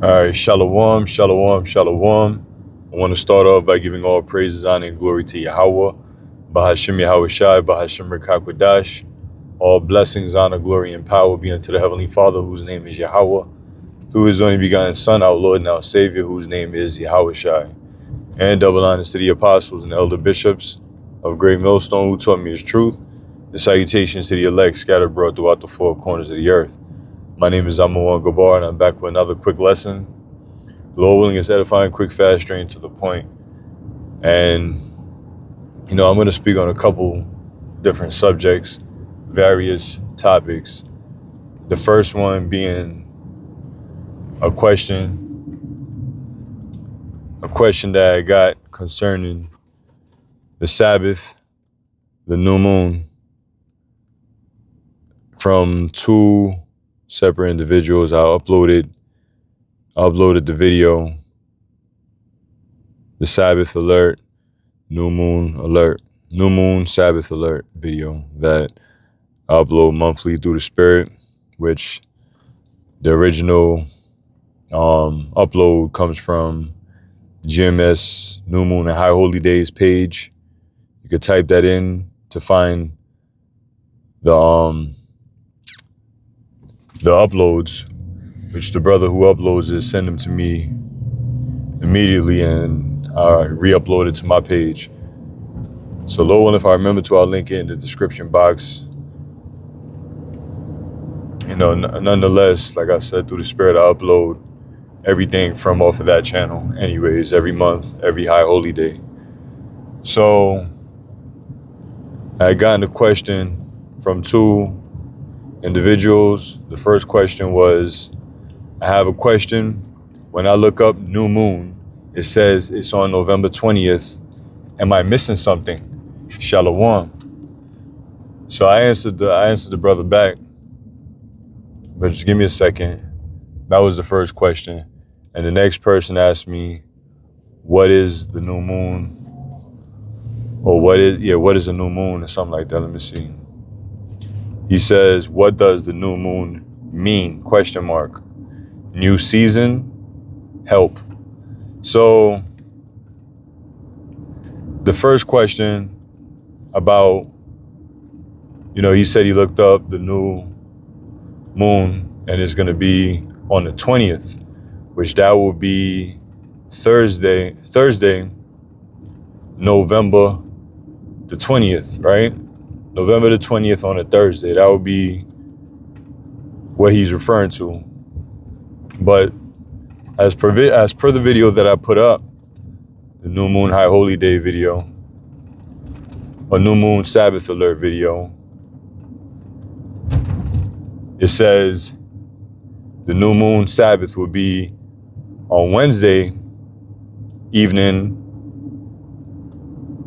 All right, shalom, shalom, shalom. I want to start off by giving all praises, honor, and glory to Yahweh, Bahashem Yahweh Shai, Bahashem Rekakwadash. All blessings, honor, glory, and power be unto the Heavenly Father, whose name is Yahweh, through his only begotten Son, our Lord and our Savior, whose name is Yahweh Shai. And double honors to the apostles and elder bishops of Great Millstone, who taught me his truth, and salutations to the elect scattered abroad throughout the four corners of the earth. My name is Amawan Gabar, and I'm back with another quick lesson. Lord willing, is edifying, quick, fast, straight to the point. And, I'm going to speak on a couple different subjects, various topics. The first one being a question that I got concerning the Sabbath, the new moon, from two separate individuals. I uploaded the video, the Sabbath alert, new moon alert, new moon Sabbath alert video that I upload monthly through the Spirit, which the original upload comes from GMS New Moon and High Holy Days page. You could type that in to find the uploads, which the brother who uploads it send them to me immediately, and I re-upload it to my page. So Lord willing, if I remember to, I'll link it in the description box. Nonetheless, like I said, through the Spirit, I upload everything from off of that channel anyways, every month, every High Holy Day. So I had gotten a question from two individuals. The first question was, I have a question. When I look up new moon, it says it's on November 20th. Am I missing something? Shalom. So I answered the brother back, but just give me a second. That was the first question. And the next person asked me, what is the new moon? Or what is a new moon or something like that? Let me see. He says, what does the new moon mean? Question mark. New season? Help. So the first question about, he said he looked up the new moon and it's going to be on the 20th, which that will be Thursday, November the 20th, right? November the 20th on a Thursday. That would be what he's referring to. But as per the video that I put up, the New Moon High Holy Day video, or New Moon Sabbath Alert video, it says the New Moon Sabbath will be on Wednesday evening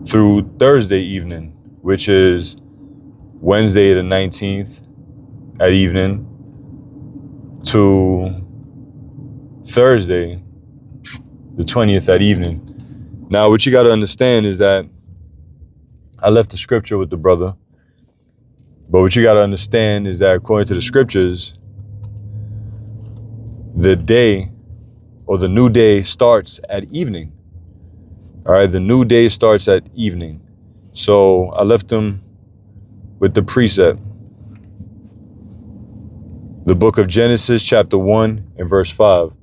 through Thursday evening, which is Wednesday the 19th at evening to Thursday the 20th at evening. Now, what you got to understand is that I left the scripture with the brother, but what you got to understand is that according to the scriptures, the day or the new day starts at evening. All right, the new day starts at evening. So I left them with the precept. The book of Genesis, chapter 1 and verse 5.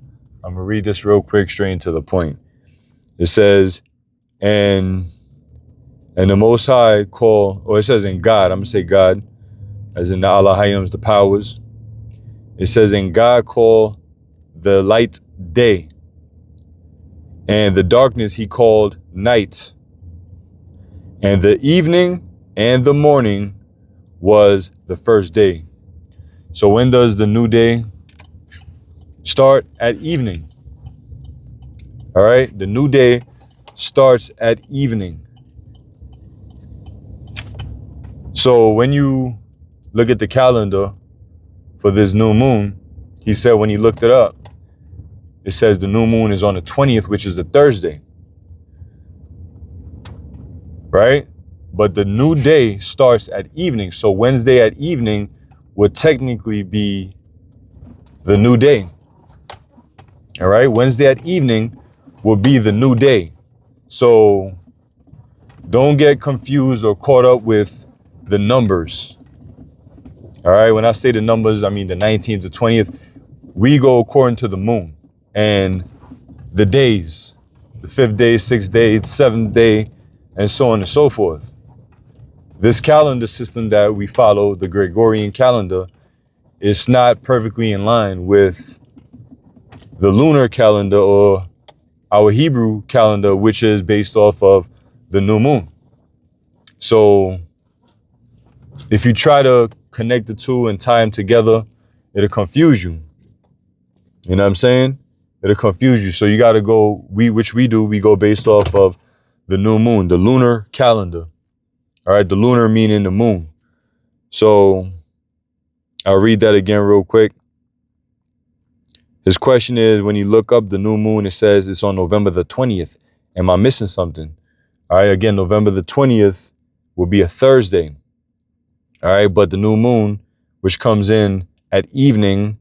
I'm going to read this real quick, straight to the point. It says, and the Most High it says in God, I'm going to say God, as in the Allahayim's, the powers. It says, and God called the light day, and the darkness he called night. And the evening and the morning was the first day. So when does the new day start? At evening. All right, the new day starts at evening. So when you look at the calendar for this new moon, he said when he looked it up, it says the new moon is on the 20th, which is a Thursday. Right? But the new day starts at evening. So Wednesday at evening would technically be the new day. All right. Wednesday at evening will be the new day. So don't get confused or caught up with the numbers. All right. When I say the numbers, I mean the 19th to 20th. We go according to the moon and the days, the 5th day, 6th day, 7th day, and so on and so forth. This calendar system that we follow, the Gregorian calendar, is not perfectly in line with the lunar calendar or our Hebrew calendar, which is based off of the new moon. So if you try to connect the two and tie them together, it'll confuse you. You know what I'm saying? It'll confuse you. So you got to go, we go based off of the new moon, the lunar calendar. All right, the lunar meaning the moon. So I'll read that again real quick. His question is, when you look up the new moon, it says it's on November the 20th. Am I missing something? All right, again, November the 20th will be a Thursday. All right, but the new moon, which comes in at evening,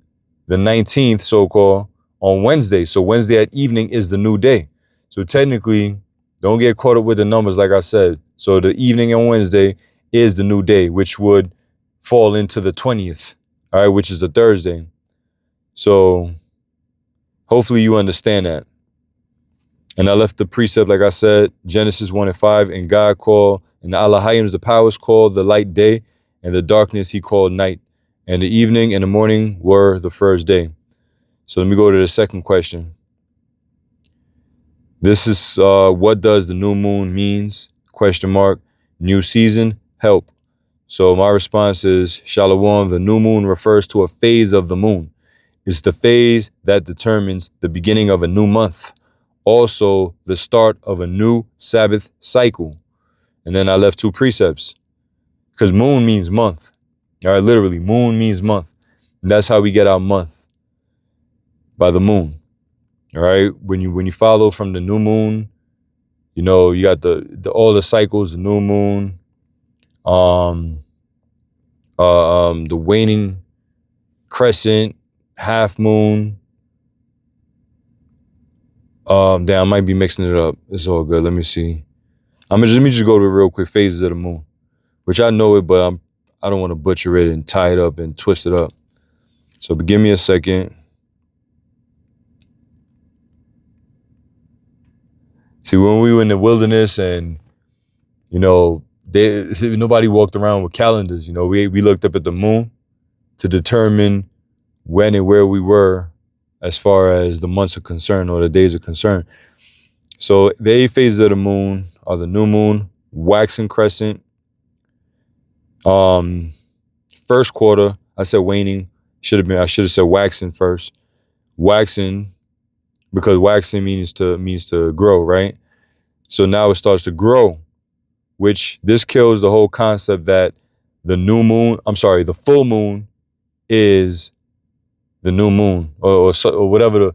the 19th, so-called, on Wednesday. So Wednesday at evening is the new day. So technically, don't get caught up with the numbers, like I said. So the evening on Wednesday is the new day, which would fall into the 20th, all right, which is a Thursday. So hopefully you understand that. And I left the precept, like I said, Genesis 1 and 5, and God called, and the Allahayim, the powers, called the light day, and the darkness he called night. And the evening and the morning were the first day. So let me go to the second question. This is what does the new moon means? Question mark. New season, help. So my response is, Shalom, the new moon refers to a phase of the moon. It's the phase that determines the beginning of a new month. Also, the start of a new Sabbath cycle. And then I left two precepts. Because moon means month. All right, literally, moon means month. And that's how we get our month. By the moon. All right. When you follow from the new moon, you know, you got the all the cycles, the new moon, the waning crescent, half moon. Damn, I might be mixing it up. It's all good. Let me see. Let me just go to the real quick phases of the moon, which I know it, but I don't want to butcher it and tie it up and twist it up. So give me a second. See, when we were in the wilderness and, you know, nobody walked around with calendars. You know, we looked up at the moon to determine when and where we were as far as the months are concerned or the days are concerned. So the 8 phases of the moon are the new moon, waxing crescent. First quarter, I said waning. I should have said waxing first. Waxing, because waxing means to grow, right? So now it starts to grow, which this kills the whole concept that the full moon is the new moon or whatever the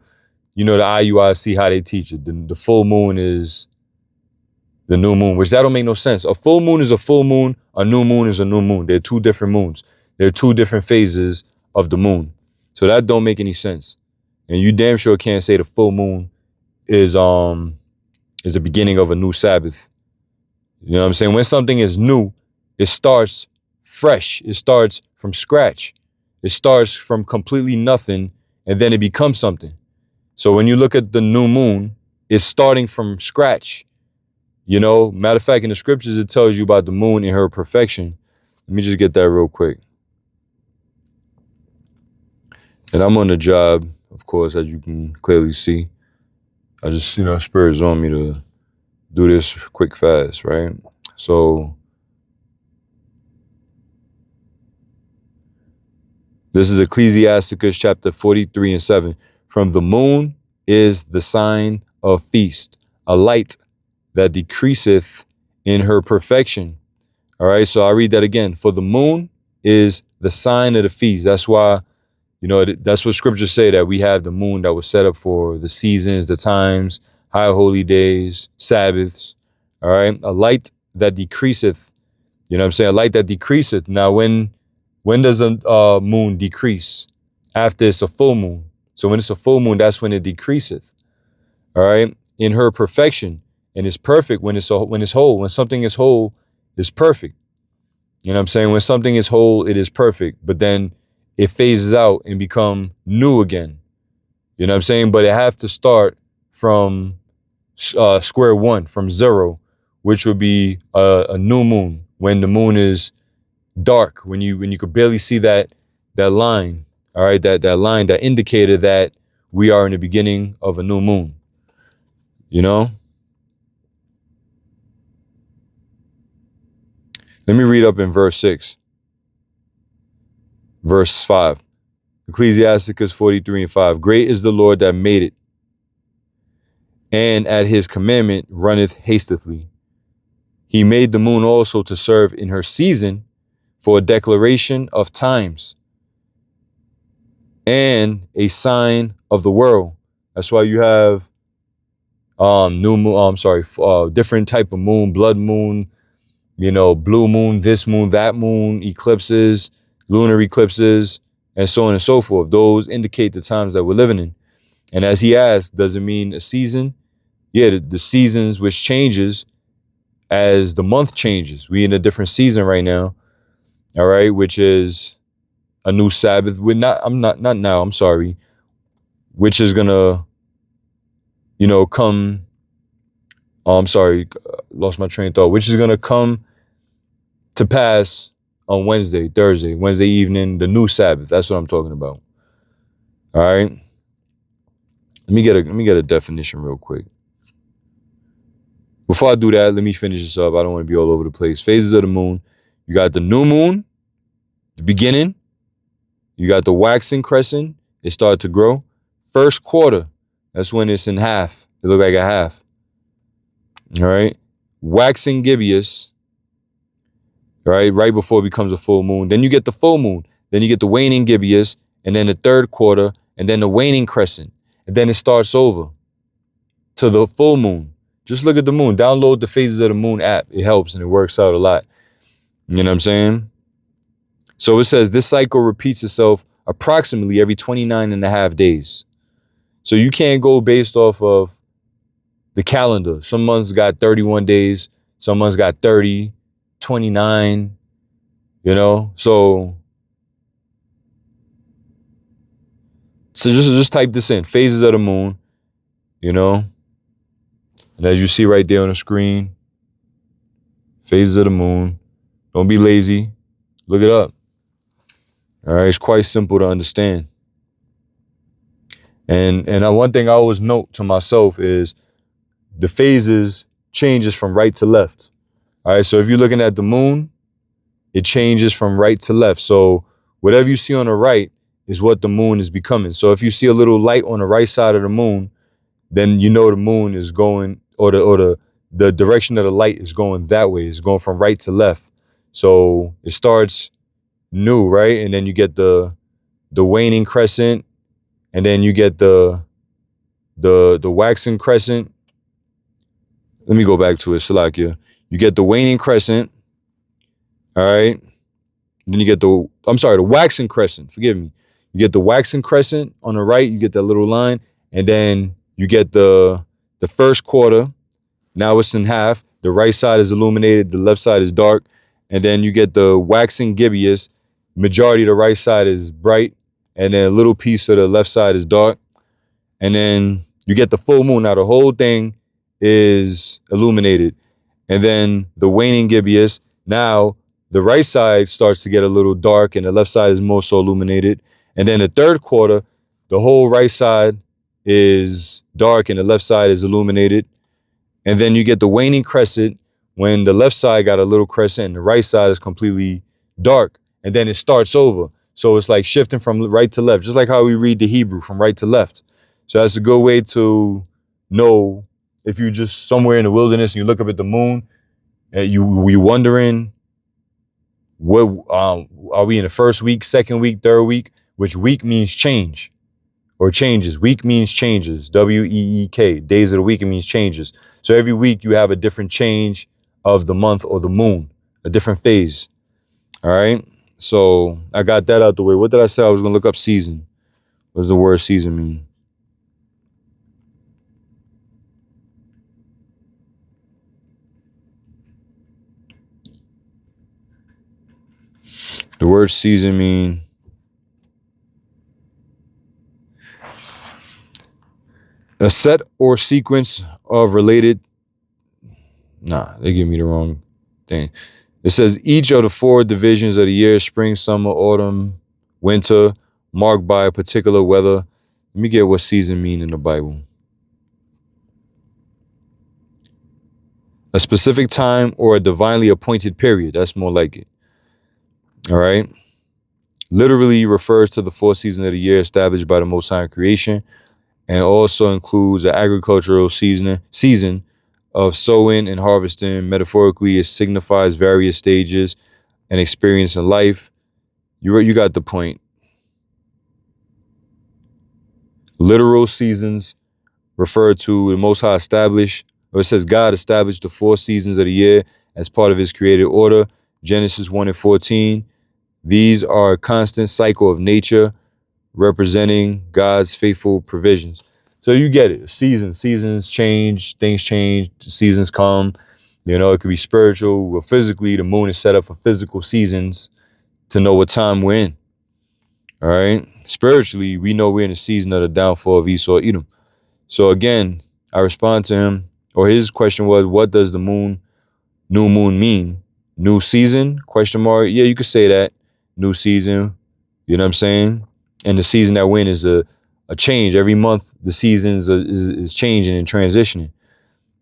IUIC, how they teach it. The full moon is the new moon, which that don't make no sense. A full moon is a full moon. A new moon is a new moon. They're two different moons. They're two different phases of the moon. So that don't make any sense. And you damn sure can't say the full moon is the beginning of a new Sabbath. You know what I'm saying? When something is new, it starts fresh. It starts from scratch. It starts from completely nothing, and then it becomes something. So when you look at the new moon, it's starting from scratch. You know, matter of fact, in the scriptures, it tells you about the moon in her perfection. Let me just get that real quick. And I'm on the job, of course, as you can clearly see. I just, Spirit's on me to do this quick fast, right? So this is Ecclesiasticus chapter 43 and 7. From the moon is the sign of feast, a light that decreaseth in her perfection. All right, so I'll read that again. For the moon is the sign of the feast. That's why, that's what scriptures say, that we have the moon that was set up for the seasons, the times, high holy days, Sabbaths. All right, a light that decreaseth. You know what I'm saying? A light that decreaseth. Now, when does a moon decrease? After it's a full moon. So when it's a full moon, that's when it decreaseth. All right. In her perfection. And it's perfect when it's whole. When something is whole, it's perfect. You know what I'm saying? When something is whole, it is perfect. But then it phases out and become new again. You know what I'm saying? But it have to start from square one, from zero, which would be a new moon, when the moon is dark, when you could barely see that line. All right, that line, that indicator that we are in the beginning of a new moon. You know? Let me read up in verse 6. Verse 5. Ecclesiasticus 43:5. Great is the Lord that made it, and at his commandment runneth hastily. He made the moon also to serve in her season for a declaration of times and a sign of the world. That's why you have new moon, different type of moon, blood moon, blue moon, this moon, that moon, eclipses, lunar eclipses, and so on and so forth. Those indicate the times that we're living in. And as he asked, does it mean a season? Yeah, the seasons which changes as the month changes. We in a different season right now. All right, which is a new Sabbath. I'm sorry. Which is gonna, come. Oh, I'm sorry, lost my train of thought. Which is gonna come to pass on Wednesday evening, the new Sabbath. That's what I'm talking about. All right. Let me get a definition real quick. Before I do that, let me finish this up. I don't want to be all over the place. Phases of the moon. You got the new moon, the beginning. You got the waxing crescent. It started to grow. First quarter. That's when it's in half. It looked like a half. All right. Waxing gibbous. Right before it becomes a full moon. Then you get the full moon. Then you get the waning gibbous. And then the third quarter. And then the waning crescent. And then it starts over to the full moon. Just look at the moon. Download the Phases of the Moon app. It helps and it works out a lot. You know what I'm saying? So it says this cycle repeats itself approximately every 29 and a half days. So you can't go based off of the calendar. Some months got 31 days. Some months got 30, 29, So just type this in. Phases of the moon, And as you see right there on the screen, phases of the moon. Don't be lazy. Look it up. All right, it's quite simple to understand. And one thing I always note to myself is the phases changes from right to left. All right, so if you're looking at the moon, it changes from right to left. So whatever you see on the right is what the moon is becoming. So if you see a little light on the right side of the moon, then you know the moon is going, or the direction of the light is going that way. It's going from right to left. So it starts new, right? And then you get the waning crescent, and then you get the waxing crescent. Let me go back to it, Salakia. You get the waning crescent, all right? Then you get the waxing crescent, forgive me. You get the waxing crescent on the right, you get that little line, and then you get the first quarter. Now it's in half. The right side is illuminated, the left side is dark. And then you get the waxing gibbous. Majority of the right side is bright, and then a little piece of the left side is dark. And then you get the full moon. Now the whole thing is illuminated. And then the waning gibbous. Now the right side starts to get a little dark, and the left side is more so illuminated. And then the third quarter, the whole right side is dark and the left side is illuminated. And then you get the waning crescent when the left side got a little crescent and the right side is completely dark. And then it starts over. So it's like shifting from right to left, just like how we read the Hebrew from right to left. So that's a good way to know if you're just somewhere in the wilderness and you look up at the moon and you're wondering, what are we in the first week, second week, third week? Which week means change or changes. Week means changes. W-E-E-K. Days of the week, it means changes. So every week you have a different change of the month or the moon, a different phase. All right. So I got that out the way. What did I say? I was going to look up season. What does the word season mean? The word season mean a set or sequence of related. Nah, they give me the wrong thing. It says each of the 4 divisions of the year: spring, summer, autumn, winter, marked by a particular weather. Let me get what season mean in the Bible. A specific time or a divinely appointed period. That's more like it. All right. Literally refers to the 4 seasons of the year established by the Most High in creation, and also includes an agricultural season of sowing and harvesting. Metaphorically, it signifies various stages and experience in life. You got the point. Literal seasons refer to the Most High established, or it says God established the 4 seasons of the year as part of his created order. Genesis 1 and 14. These are a constant cycle of nature representing God's faithful provisions. So you get it. Seasons change, things change, seasons come. You know, it could be spiritual. Well, physically, the moon is set up for physical seasons to know what time we're in. All right. Spiritually, we know we're in a season of the downfall of Esau, Edom. So again, I respond to him, or his question was, what does the new moon mean? New season? Question mark. Yeah, you could say that. New season. You know what I'm saying? And the season that we're in is a change. Every month, the seasons is changing and transitioning.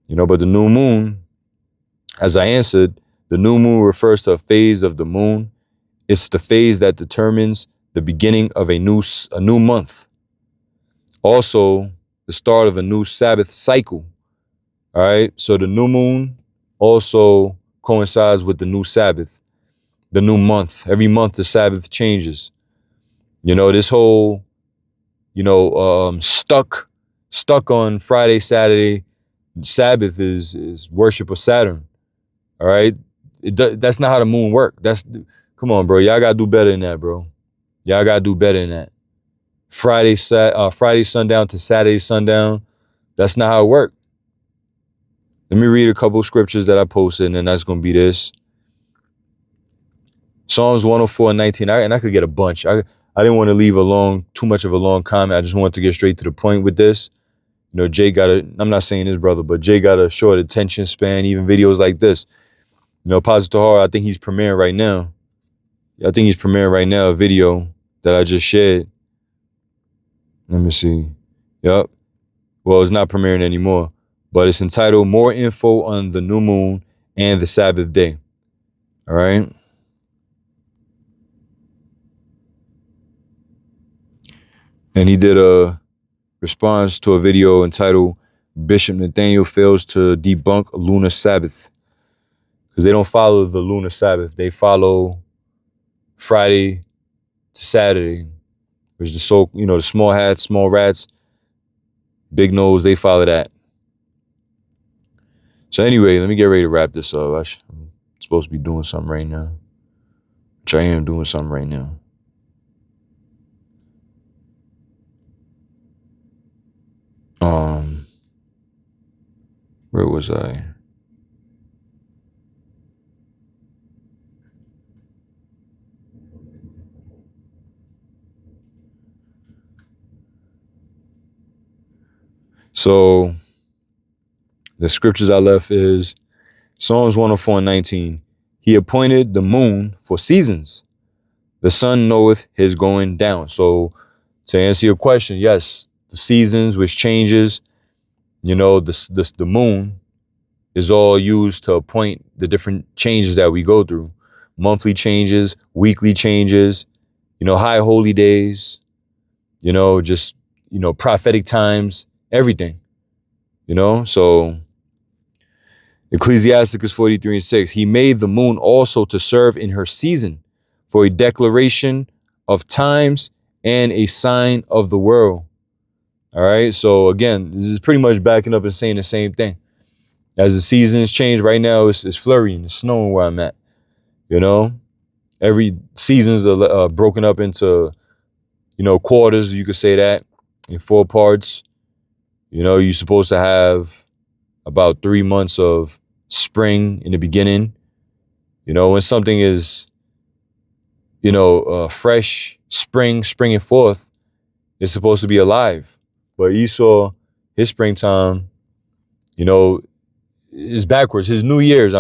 You know, but the new moon, as I answered, the new moon refers to a phase of the moon. It's the phase that determines the beginning of a new month. Also, the start of a new Sabath cycle. All right. So the new moon also coincides with the new Sabbath, the new month. Every month the Sabbath changes. You know, this whole, stuck on Friday, Saturday, Sabbath is worship of Saturn. All right. That's not how the moon works. Come on, bro. Y'all gotta do better than that, bro. Y'all gotta do better than that. Friday sundown to Saturday sundown. That's not how it works. Let me read a couple scriptures that I posted, and then that's gonna be this. Psalms 104 and 19. And I could get a bunch. I didn't want to leave too much of a long comment. I just wanted to get straight to the point with this. You know, I'm not saying this, brother, but Jay got a short attention span, even videos like this. You know, Positive Heart, I think he's premiering right now. A video that I just shared. Let me see. Yup. Well, it's not premiering anymore, but it's entitled More Info on the New Moon and the Sabbath Day. All right. And he did a response to a video entitled Bishop Nathaniel Fails to Debunk Lunar Sabbath. Because they don't follow the lunar Sabbath. They follow Friday to Saturday. Which the small hats, small rats, big nose, they follow that. So anyway, let me get ready to wrap this up. I'm supposed to be doing something right now. Which I am doing something right now. Where was I? So the scriptures I left is Psalms 104 and 19. He appointed the moon for seasons. The sun knoweth his going down. So to answer your question, yes, the seasons, which changes, the moon is all used to appoint the different changes that we go through. Monthly changes, weekly changes, high holy days, prophetic times, everything, so Ecclesiasticus 43 and 6, he made the moon also to serve in her season for a declaration of times and a sign of the world. All right. So again, this is pretty much backing up and saying the same thing. As the seasons change right now, it's flurrying, it's snowing where I'm at. Every season's broken up into, quarters, you could say that, in 4 parts. You're supposed to have about 3 months of spring in the beginning. When something is, fresh, springing forth, it's supposed to be alive. But Esau, his springtime, you know, is backwards. His New Year's,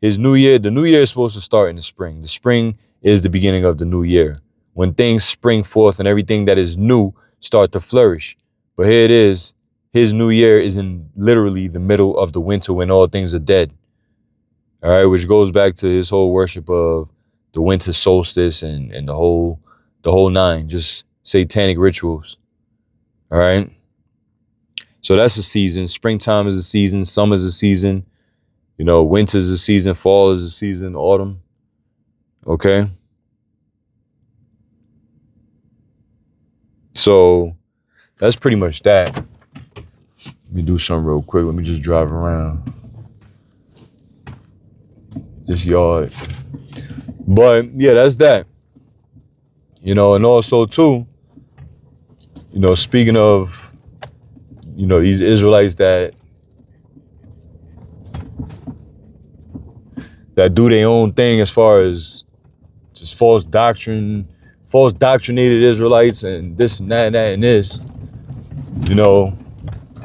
his New Year, the New Year is supposed to start in the spring. The spring is the beginning of the new year, when things spring forth and everything that is new start to flourish. But here it is, his New Year is in literally the middle of the winter when all things are dead. All right, which goes back to his whole worship of the winter solstice and the whole nine, just satanic rituals. All right. So that's a season. Springtime is a season. Summer is a season. Winter is a season. Fall is a season. Autumn. Okay. So that's pretty much that. Let me do something real quick. Let me just drive around this yard. But yeah, that's that. And also too, speaking of, these Israelites that do their own thing as far as just false doctrinated Israelites and this and that and that and this.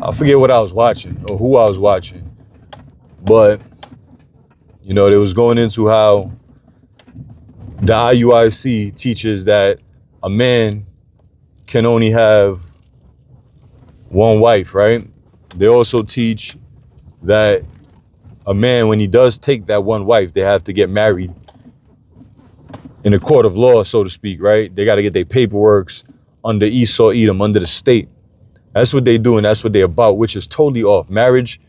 I forget what I was watching or who I was watching, but they was going into how the IUIC teaches that a man can only have one wife, right? They also teach that a man, when he does take that one wife, they have to get married in a court of law, so to speak, right? They got to get their paperworks under Esau Edom, under the state. That's what they do, and that's what they're about, which is totally off. Marriage,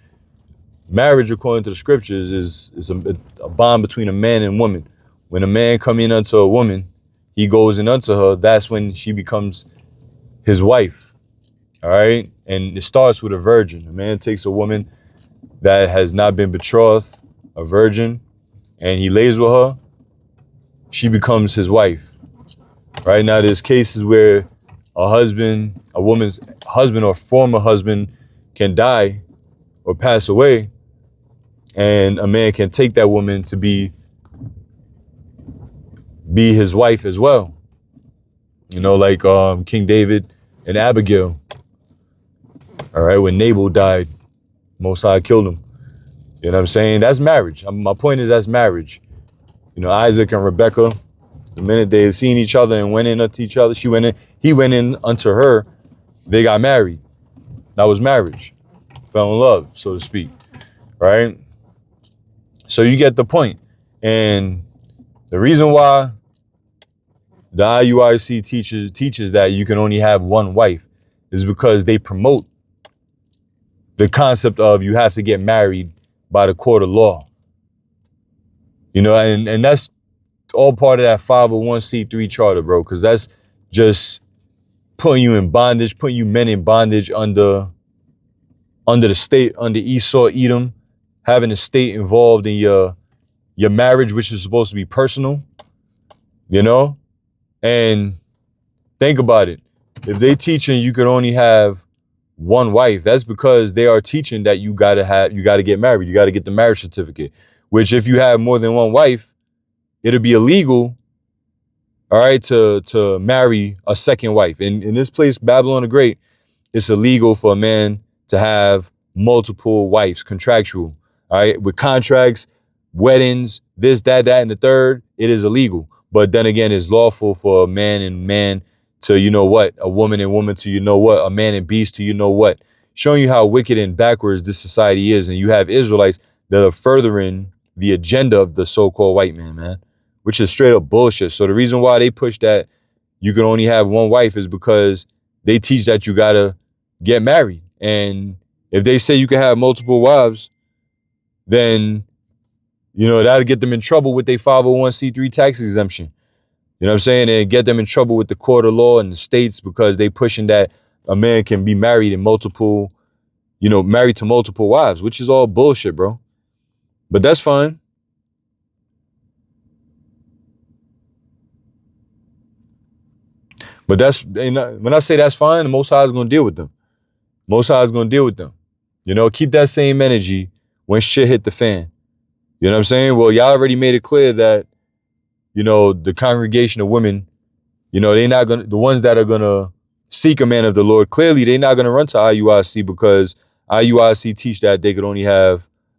according to the scriptures, is a bond between a man and woman. When a man come in unto a woman, he goes in unto her. That's when she becomes his wife. All right, and it starts with a virgin. A man takes a woman that has not been betrothed, a virgin, and he lays with her. She becomes his wife. Right now, there's cases where a woman's husband or former husband can die or pass away, and a man can take that woman to be his wife as well. Like King David and Abigail. All right, when Nabal died, Most High killed him. You know what I'm saying? That's marriage. My point is, that's marriage. Isaac and Rebecca, the minute they seen each other and went in unto each other, he went in unto her, they got married. That was marriage. Fell in love, so to speak. Right? So you get the point. And the reason why the IUIC teaches that you can only have one wife is because they promote the concept of you have to get married by the court of law. And that's all part of that 501c3 charter, bro, because that's just putting you in bondage, putting you men in bondage under the state, under Esau Edom, having the state involved in your marriage, which is supposed to be personal, and think about it. If they teaching you could only have one wife, that's because they are teaching that you gotta get married. You gotta get the marriage certificate, which if you have more than one wife, it'll be illegal, all right, to marry a second wife. In this place, Babylon the Great, it's illegal for a man to have multiple wives, contractual, all right, with contracts, weddings, this, that, and the third. It is illegal. But then again, it's lawful for a man and man to, a woman and woman to, a man and beast to, showing you how wicked and backwards this society is. And you have Israelites that are furthering the agenda of the so-called white man, which is straight up bullshit. So the reason why they push that you can only have one wife is because they teach that you gotta get married. And if they say you can have multiple wives, then, that'll get them in trouble with their 501c3 tax exemption. You know what I'm saying? And get them in trouble with the court of law and the states because they pushing that a man can be married in multiple, married to multiple wives, which is all bullshit, bro. But that's fine. But when I say that's fine, the Most High is going to deal with them. Most High is going to deal with them. Keep that same energy when shit hit the fan. You know what I'm saying? Well, y'all already made it clear that, the congregation of women, they not gonna, the ones that are gonna seek a man of the Lord, clearly they're not gonna run to IUIC because IUIC teach that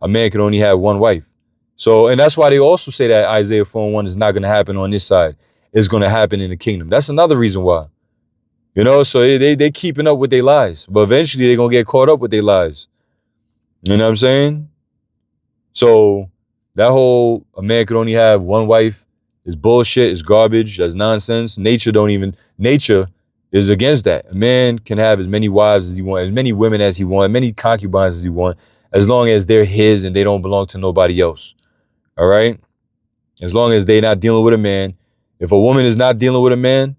a man can only have one wife. So, and that's why they also say that Isaiah 4:1 is not gonna happen on this side. It's gonna happen in the kingdom. That's another reason why. So they keeping up with their lies, but eventually they're gonna get caught up with their lies. You know what I'm saying? So that whole a man could only have one wife is bullshit, is garbage, that's nonsense. Nature is against that. A man can have as many wives as he wants, as many women as he wants, many concubines as he wants, as long as they're his and they don't belong to nobody else. All right? As long as they're not dealing with a man. If a woman is not dealing with a man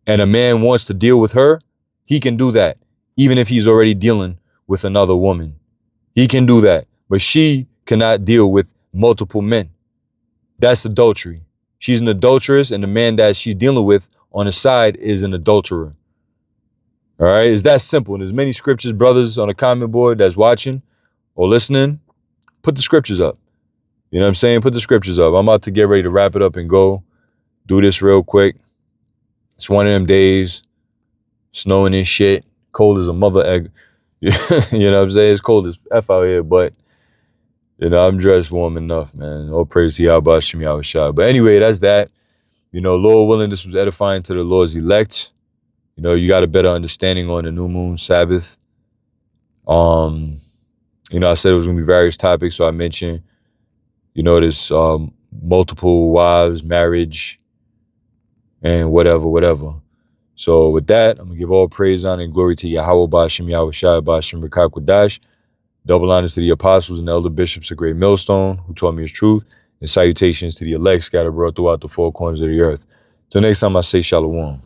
and a man wants to deal with her, he can do that, even if he's already dealing with another woman. He can do that, but she cannot deal with multiple men. That's adultery. She's an adulteress, and the man that she's dealing with on the side is an adulterer. All right? It's that simple. And there's many scriptures, brothers on the comment board that's watching or listening. Put the scriptures up. You know what I'm saying? Put the scriptures up. I'm about to get ready to wrap it up and go. Do this real quick. It's one of them days. Snowing and shit. Cold as a mother egg. You know what I'm saying? It's cold as F out here, but I'm dressed warm enough, man. All praise to Yahweh Shem Yahweh Shai. But anyway, that's that. Lord willing, this was edifying to the Lord's elect. You got a better understanding on the new moon, Sabath. I said it was going to be various topics, so I mentioned, this multiple wives, marriage, and whatever. So with that, I'm going to give all praise, honor, and glory to Yahweh Ba'ashem Yahweh Shai Ba'ashem Rekak Wadash. Double honors to the apostles and the elder bishops of Great Millstone who taught me his truth. And salutations to the elect scattered abroad throughout the four corners of the earth. Till next time, I say shalom.